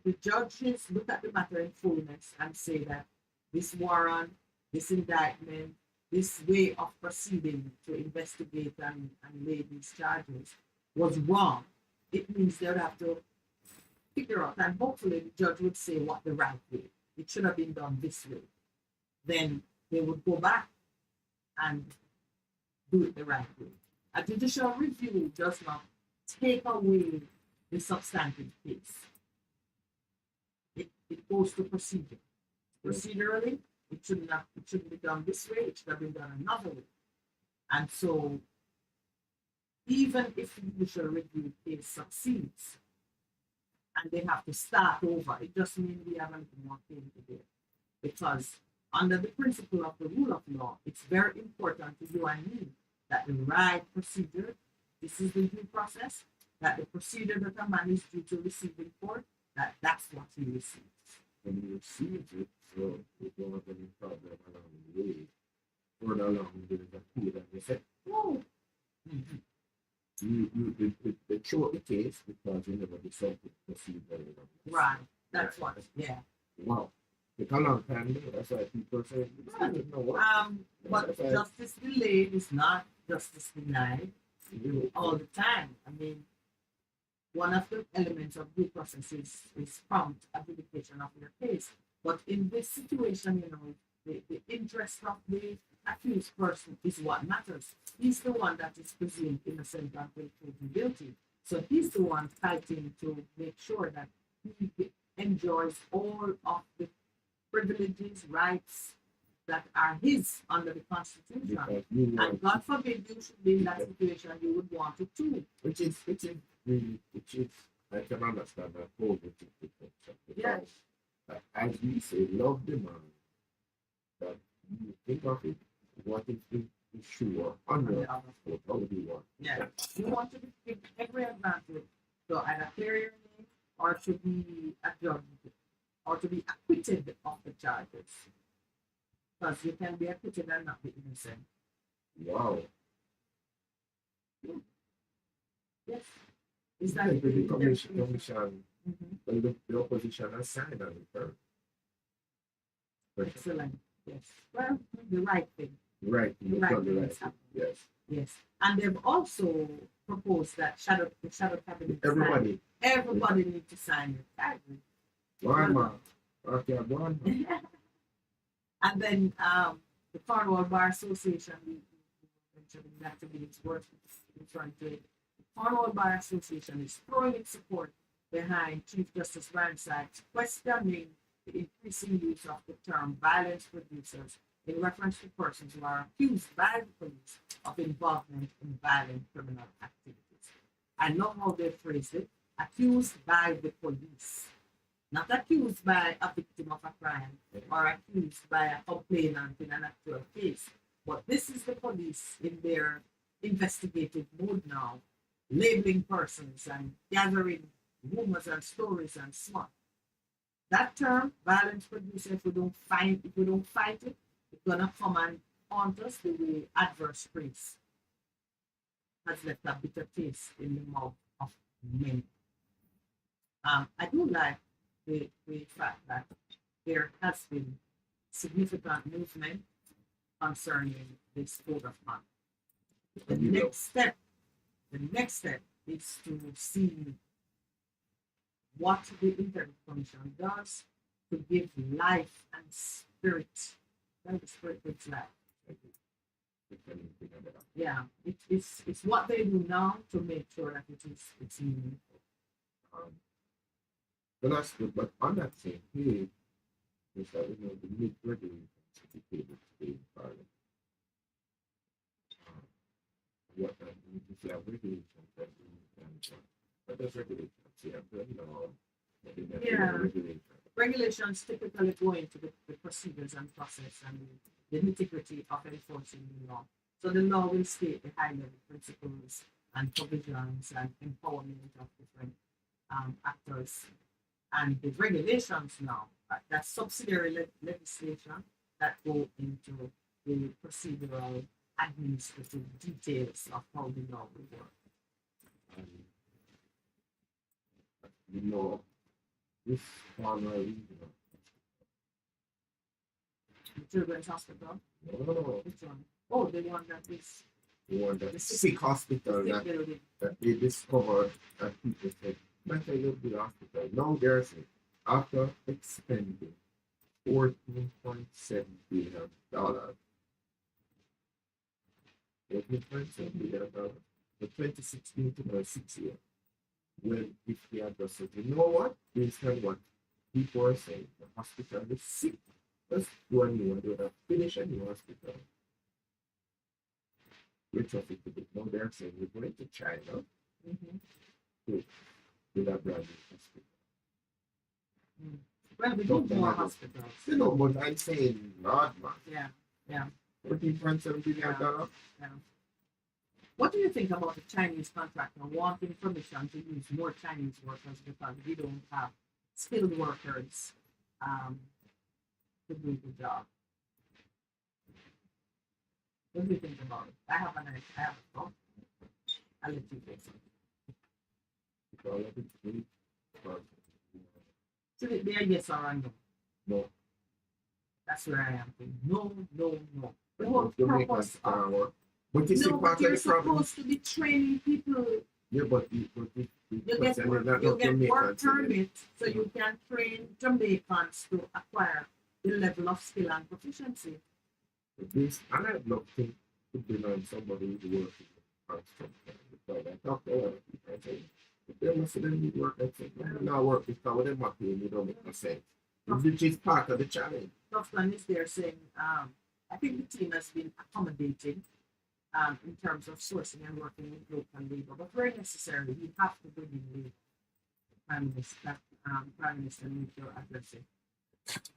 the judges look at the matter in fullness and say that this warrant, this indictment, this way of proceeding to investigate and lay these charges was wrong, it means they would have to figure out, and hopefully the judge would say what the right way. It should have been done this way. Then they would go back and do it the right way. A judicial review does not take away the substantive case. It goes to procedure. Procedurally, it shouldn't be done this way, it should have been done another way. And so even if the judicial review case succeeds and they have to start over, it just means we have a little more pain to bear. Because under the principle of the rule of law, it's very important to you and me that the right procedure, this is the due process, that the procedure that a man is due to receive in court, that's what he receives. When you receive it, so you don't have any problem along the way. Further along, there is a code and you say, Oh, they throw the case because you never decided to proceed very long. right. That's what, yeah. Wow. It's a long time though. That's why people say, Right. you know what? But That's why justice delayed is not justice denied you- all the time. I mean, one of the elements of due process is prompt adjudication of your case. But in this situation, you know, the interest of the accused person is what matters. He's the one that is presumed innocent until proven guilty. So he's the one fighting to make sure that he enjoys all of the privileges, rights that are his under the Constitution. because you And want, God forbid you should be in that situation, you would want it too. which is really, I can understand that whole picture. Yes. As we say, love the man, that you think of it, what is the sure under Yeah. what how do you want? Yeah. You want to give every advantage to either clear your name or to be adjudged or to be acquitted of the charges. Because you can be acquitted and not be innocent. Wow. Yes. Is Yeah, that the commission Mhm. well, the opposition has signed on it. Excellent. Yes. Well, the right thing. Right, The you've right done the thing right is thing. happening. Yes. Yes. And they've also proposed that the shadow cabinet sign. Everybody, Everybody needs to sign it. I agree. one man. Okay, one man. And then the Cornwall Bar Association, we mentioned that to be its work in front of it. The Cornwall Bar Association is throwing its support behind Chief Justice Ryanside's questioning the increasing use of the term violence producers in reference to persons who are accused by the police of involvement in violent criminal activities. I love how they phrased it, accused by the police. Not accused by a victim of a crime or accused by a complainant in an actual case. But this is the police in their investigative mode now, labeling persons and gathering rumors and stories and so on. That term, violence producer, if we don't fight it, it's gonna come and haunt us the way adverse praise has left a bitter taste in the mouth of many. I do like the fact that there has been significant movement concerning this code of conduct. The next step is to see what the Integrity Commission does to give life and spirit. Well, the spirit gives life. Yeah, it's what they do now to make sure that it's meaningful. But that's good. But on that same page, is that you know the mid regulations to be able to be in Parliament. What if you have regulations that you can, but there's regulations, you have the law, Yeah. regulations. Regulations typically go into the procedures and process and the nitty-gritty of enforcing the law. So the law will state the high-level principles and provisions and empowerment of different actors. And the regulations now, that's subsidiary legislation that go into the procedural administrative details of how the law will work. And, you know, this corner, you know, The Children's Hospital, no, which one? Oh, the one that is the one that The sick hospital the that, building. that they discovered that people said mental health hospital. Now they're saying after expending $14.7 billion, $14.7 billion for 2016 to the 6 year. Well, if they are just saying, you know what, based on what people are saying, the hospital is sick. Let's do a new one. They would have finished a new hospital. Retrofit it. Now they're saying we're going to China to build a brand new hospital. Well, we Don't need more imagine. hospitals. You know, but I'm saying, Lord, man, Yeah. $14.7 billion. What do you think about the Chinese contractor wanting permission to use more Chinese workers because we don't have skilled workers to do the job? What do you think about it? I have a thought. I'll let you say something. So they are yes or no? No. That's where I am thinking. No. The But whole Jamaicans purpose of can't work. But you see, no, part but you're of the problem. supposed to be training people. Yeah, but You get concern is work, not you get work Jamaicans, isn't it? permit so you can train Jamaicans to acquire the level of skill and proficiency. This, and I'd love to bring on somebody who's working on construction. Because I talk to a lot of people and say, if they must have need work, I say, well, not work because what them are paying, it don't make no sense. Which is part of the challenge. Dr. is there saying, I think the team has been accommodating in terms of sourcing and working with local labor, but very necessarily, we have to bring in labor. Prime Minister needs to address it.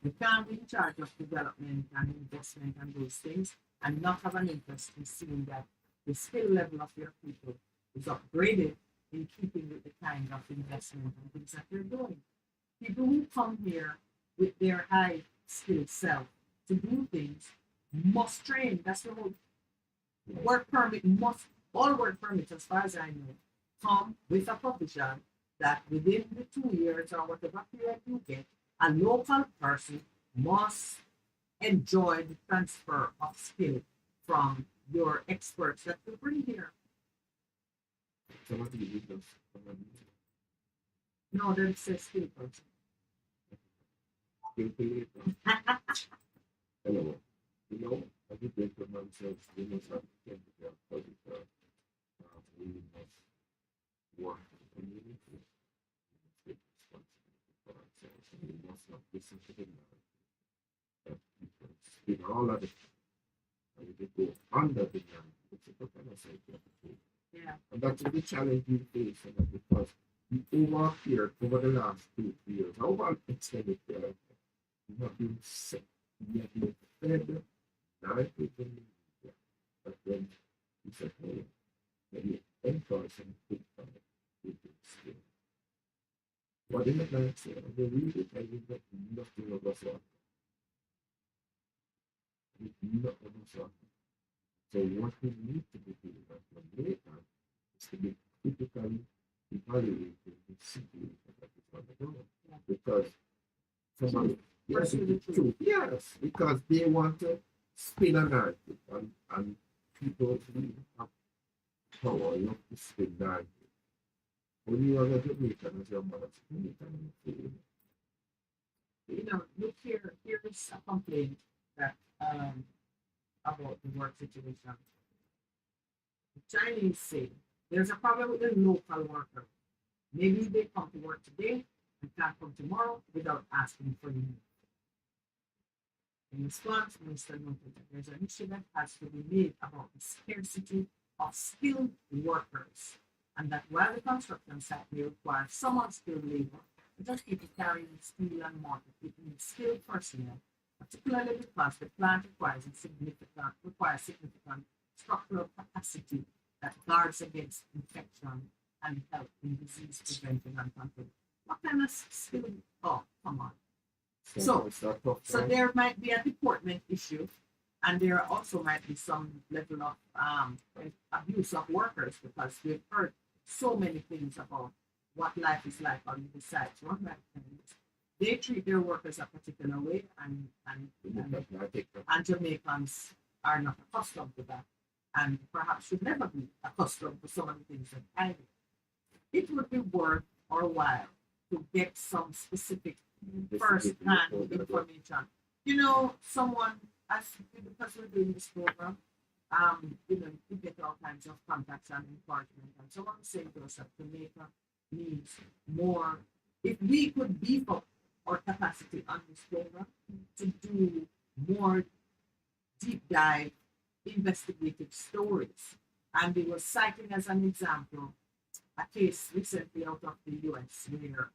We can't be in charge of development and investment and those things and not have an interest in seeing that the skill level of your people is upgraded in keeping with the kind of investment and things that they're doing. People who come here with their high skilled self to do things must train. That's the whole work permit must, all work permits, as far as I know, come with a provision that within the 2 years or whatever period you get, a local person must enjoy the transfer of skill from your experts that you bring here. Somebody give us, No, then say skill person. skill pay. Anyway, you know, I think they put themselves, they must have to take care of public health. We must work for the community. We must take responsibility for ourselves, and we must not listen to the narrative that people spin all of it. And we go under the narrative. It's a kind of psychiatry. Yeah. And that's the challenge we face, and that because we overappeared over the last 2 years, over extended period, we have been sick, we have been fed, narrative in the media, but then we said, hey, maybe encourage and put on it with the skill. What did the man say? They read it and we got nothing of us on. Nothing of us on. So what we need to be doing as Jamaica is to be critically evaluating the situation that is on the ground. Because somebody, yes, it's true. Yes, because they want to spin a narrative and people who have power love to spin narrative. When you are a Jamaican as your mother, You know, look here, here's a complaint that about the work situation. The Chinese say there's a problem with the local worker. Maybe they come to work today and can't come tomorrow without asking for leave. In response, Minister noted that there's an issue that has to be made about the scarcity of skilled workers, and that while the construction site may require some unskilled labor, just people carrying steel and mortar, it needs skilled personnel, particularly because the plant requires significant structural capacity that guards against infection and help in disease prevention and control. What kind of skill? Oh, come on. So there might be a deportment issue, and there also might be some level of abuse of workers because we've heard so many things about what life is like on the sites. They treat their workers a particular way, and Jamaicans are not accustomed to that, and perhaps should never be accustomed to some of the things that I do. It would be worth or a while to get some specific first-hand information. You know, someone, as because we're doing this program, you know, you get all kinds of contacts and encouragement. And someone was saying to us that Jamaica needs more. If we could beef up our capacity on this program to do more deep dive investigative stories. And they were citing as an example a case recently out of the US where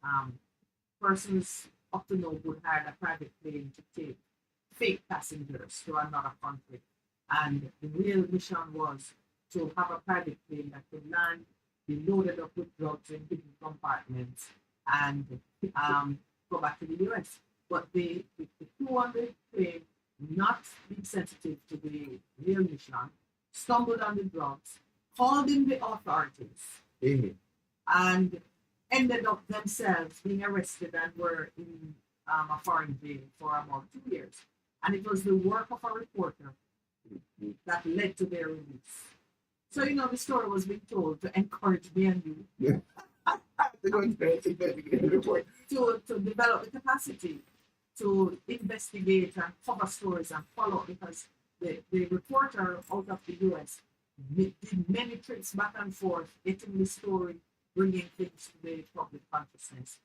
persons up to no good hired a private plane to take fake passengers to another country. And the real mission was to have a private plane that could land, be loaded up with drugs in hidden compartments, and go back to the US. But the crew on the plane, not being sensitive to the real mission, stumbled on the drugs, called in the authorities, and ended up themselves being arrested and were in a foreign jail for about 2 years. And it was the work of a reporter that led to their release. So, you know, the story was being told to encourage me and you to develop the capacity to investigate and cover stories and follow, because the reporter out of the US did many trips back and forth, getting the story, bringing things to the public consciousness,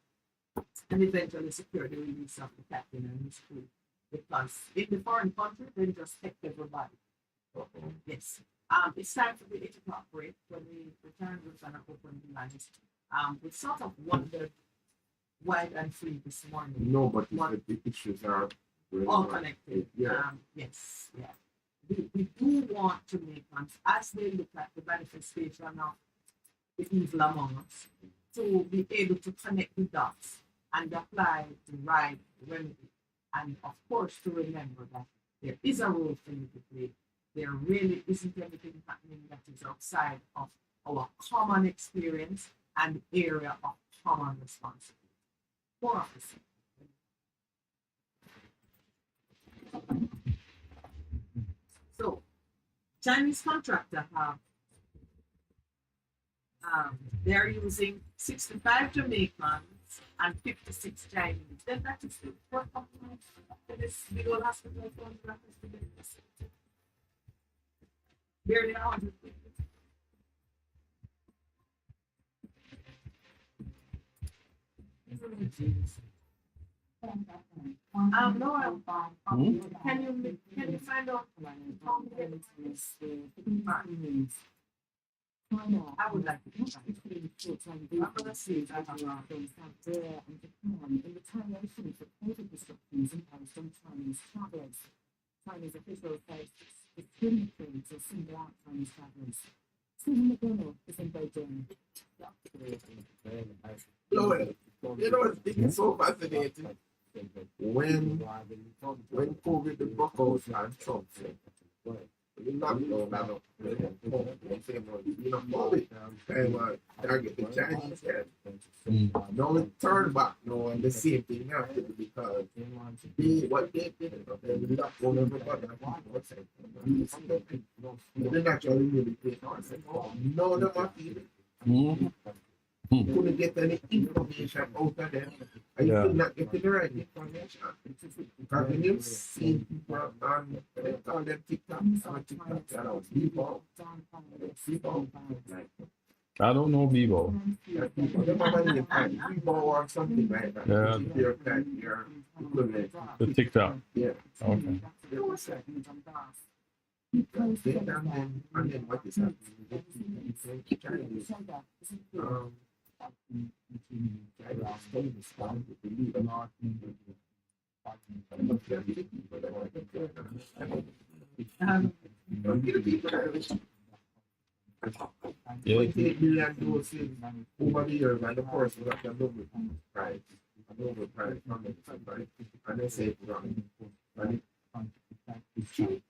and eventually secured the release of the captain and his crew. Because in the foreign country, they just take everybody. Yes. It's time for the 8 o'clock break. When we return, we're going to open the lines. We sort of wandered wide and free this morning. No, but the issues are all connected. Yeah. Yes, yeah. We do want to make ones, as they look at the manifestation of the evil among us, to be able to connect the dots and apply the right remedy. And of course, to remember that there is a role for you to play. There really isn't anything happening that is outside of our common experience and area of common responsibility. More of the same. So, Chinese contractor have they're using 65 Jamaicans and 56 Chinese. Then that is the work of this big old hospital for the barely 100 people. No, can you find out how many I would like to I'm going to see that around South Korea and Japan in retaliation for COVID restrictions imposed on Chinese travelers. Chinese officials say discriminatory to single out Chinese travelers. Stephen McDonald is in Beijing. You know, it's so fascinating. When COVID broke out and Trump said, you know, target the Chinese head. No, it turned back now, and the same thing happened because what they did, they locked on everybody. They naturally really take on. No, them are feeling. Couldn't get any information out of them. And you could not get the right information. Because when you see people on, they call them TikTok, people. I don't know Bebo. People or something like that. Yeah. Your equivalent. The TikTok. Yeah. Okay. And then what is happening? Chinese. Yeah. 28 million doses over the years, and the first was at a double price. And they say it's wrong. And it's cheap.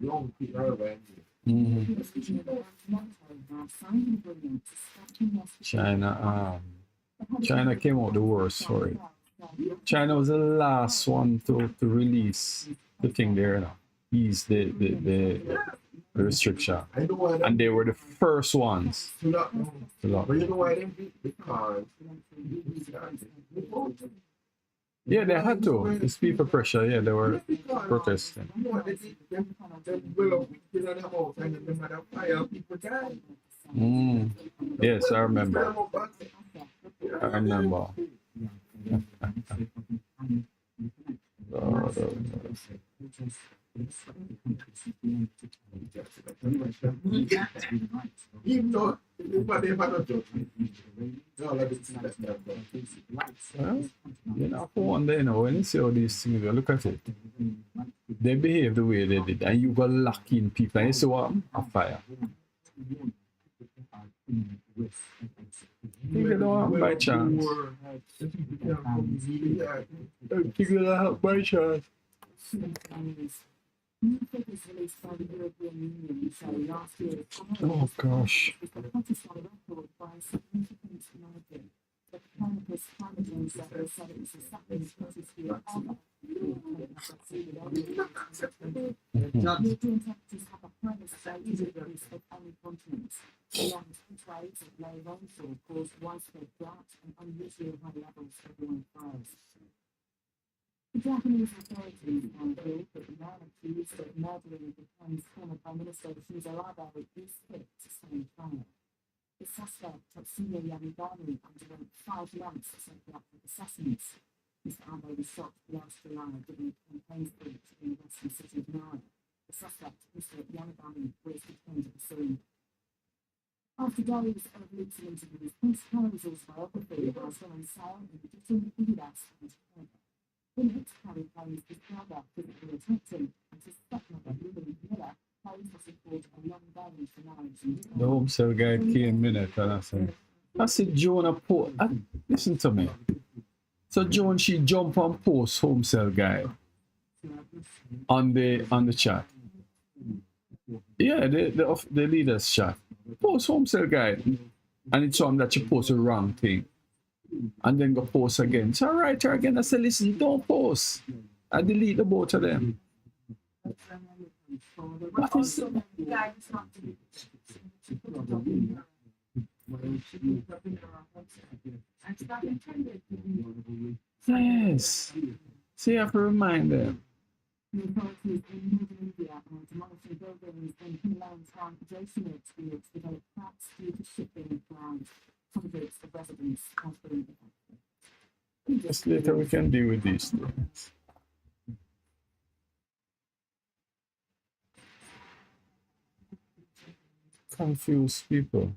Long period. China came out the worst for it. China was the last one to release the thing there now. Ease the the restriction. I know why And they were the first ones to lock down. to lock. But you know why they did? Because Yeah, they had to. It's people pressure. Yeah, they were protesting. you know what they did? Them willow in the house and then them had a fire, people died. Mm. Yes, I remember. I remember. Lord, Even though they have a judgment. All of this that's not well, you know, for one day, you know, when you see all these things, you look at it. They behave the way they did, and you got lock in people, and you see what? A fire. People don't have by chance. People don't have by chance. Oh gosh. The Japanese authorities are told that the man accused of murdering Japan's former Prime Minister Shinzo Abe is fit to stand trial. The suspect, Tatsuya Yamagami, underwent 5 months of psychiatric assessments. Mr. Abe was shot last July during a campaign speech in the western city of Nara. The suspect, Mr. Yamagami, was detained at the scene. After days of leaks and interviews, Prince Charles's biography was on sale in Britain, the US, and Canada. In it, Harry plays his brother physically attacked him, and his stepmother, Lily Miller, plays to support a long game for marriage. The home cell guy came in and I said, Jonah, listen to me. So Joan, she jump on post home cell guy on the chat. Yeah, the leader's chat. Post home cell guy. And it's on that she post the wrong thing. And then go post again. So I write her again. I said, listen, don't post. I delete the both of them. What is it? Yes. So you have to remind them. The authorities in northern India are demolishing buildings in Himalayan town Jaisalmer, which developed cracks due to shipping of ground. Hundreds of residents are being affected. Just later we can deal with these things. Confused people.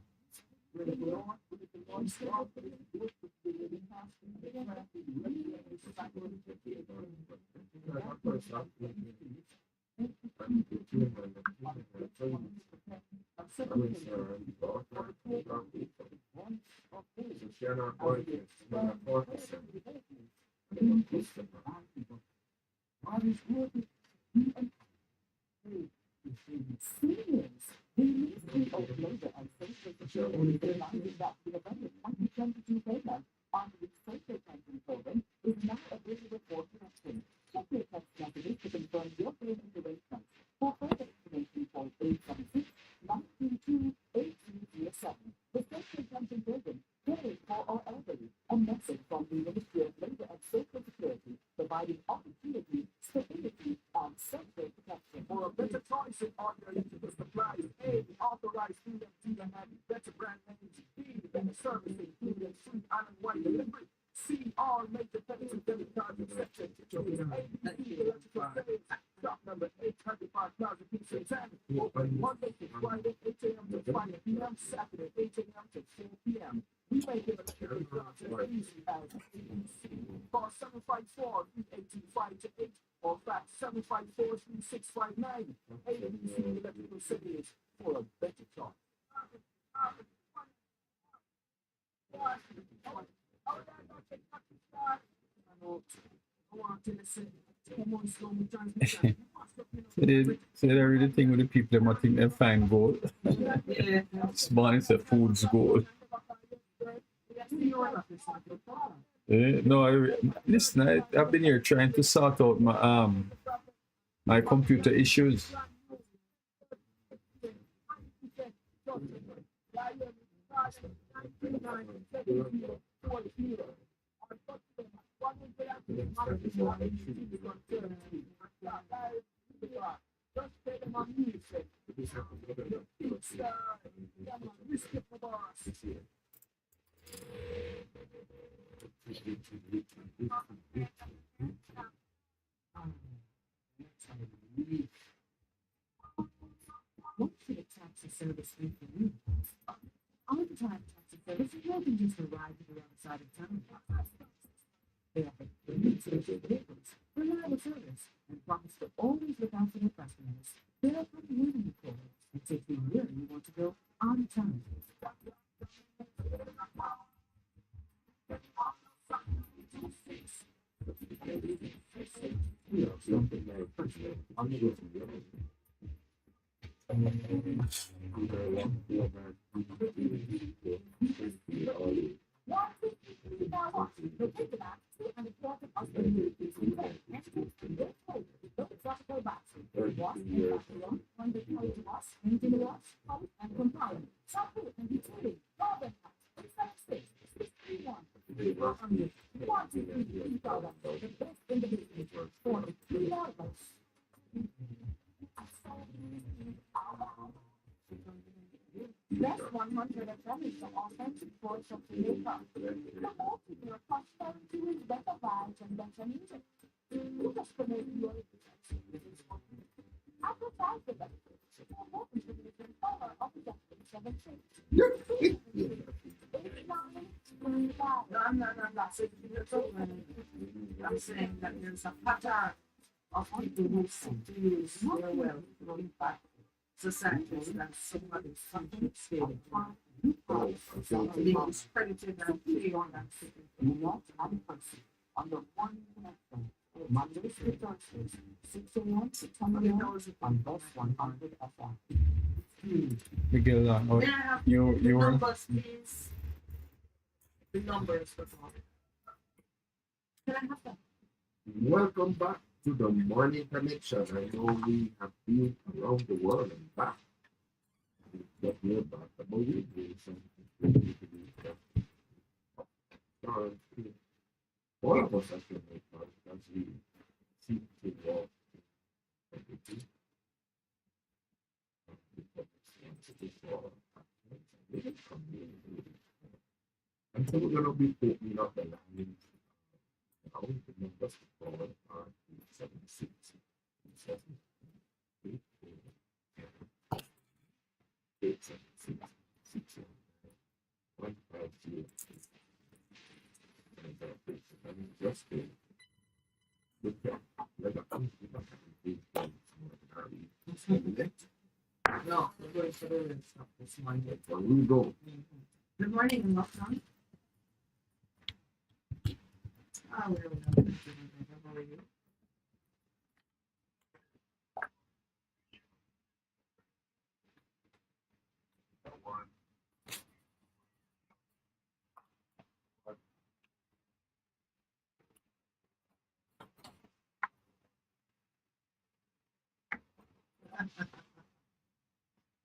So they read the thing with the people that think they find gold. This morning said food's gold. No, listen, I've been here trying to sort out my computer issues. What should a taxi service do for you? All the time, taxi service is more than just a ride to the other side of town. They offer brilliant social vehicles, reliable service, and promise to always look out for their customers. They'll put you in the corner and take you where you want to go on time. Best 100 attorneys for authentic voice of Jamaica. The whole your prosperity is better vibes and better music. You just promote your reputation. Advertise the benefits. You're welcome to the different color of the justice of a change. No, I'm not saying I'm saying that there's a pattern of people who seem to use their wealth to impact societies that somebody something stated. Being discredited and play on that. Not one person on the one platform. Mondays to Thursdays, 6 a.m. to 10 a.m. on Bus 100 FM. Miguel, May I have you the were numbers, please? The numbers for all. Can I have that? Welcome back to the Morning Connection. I know we have been around the world and back. But we're back, but we're doing something. All of us have to make fun as we seek to walk everything. And so we're going to be opening up the line. I want the numbers to call are 76 7 8 8 7 6 6 1 5 0 and just look at like a country that can do things. No, we're going for the real stuff this morning. When we go, Good morning, and welcome. How are you?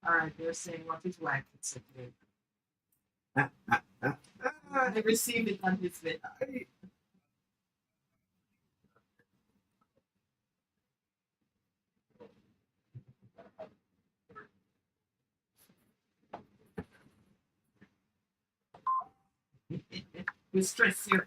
All right, they're saying what his wife would say today. They received it on his bed. We stress you.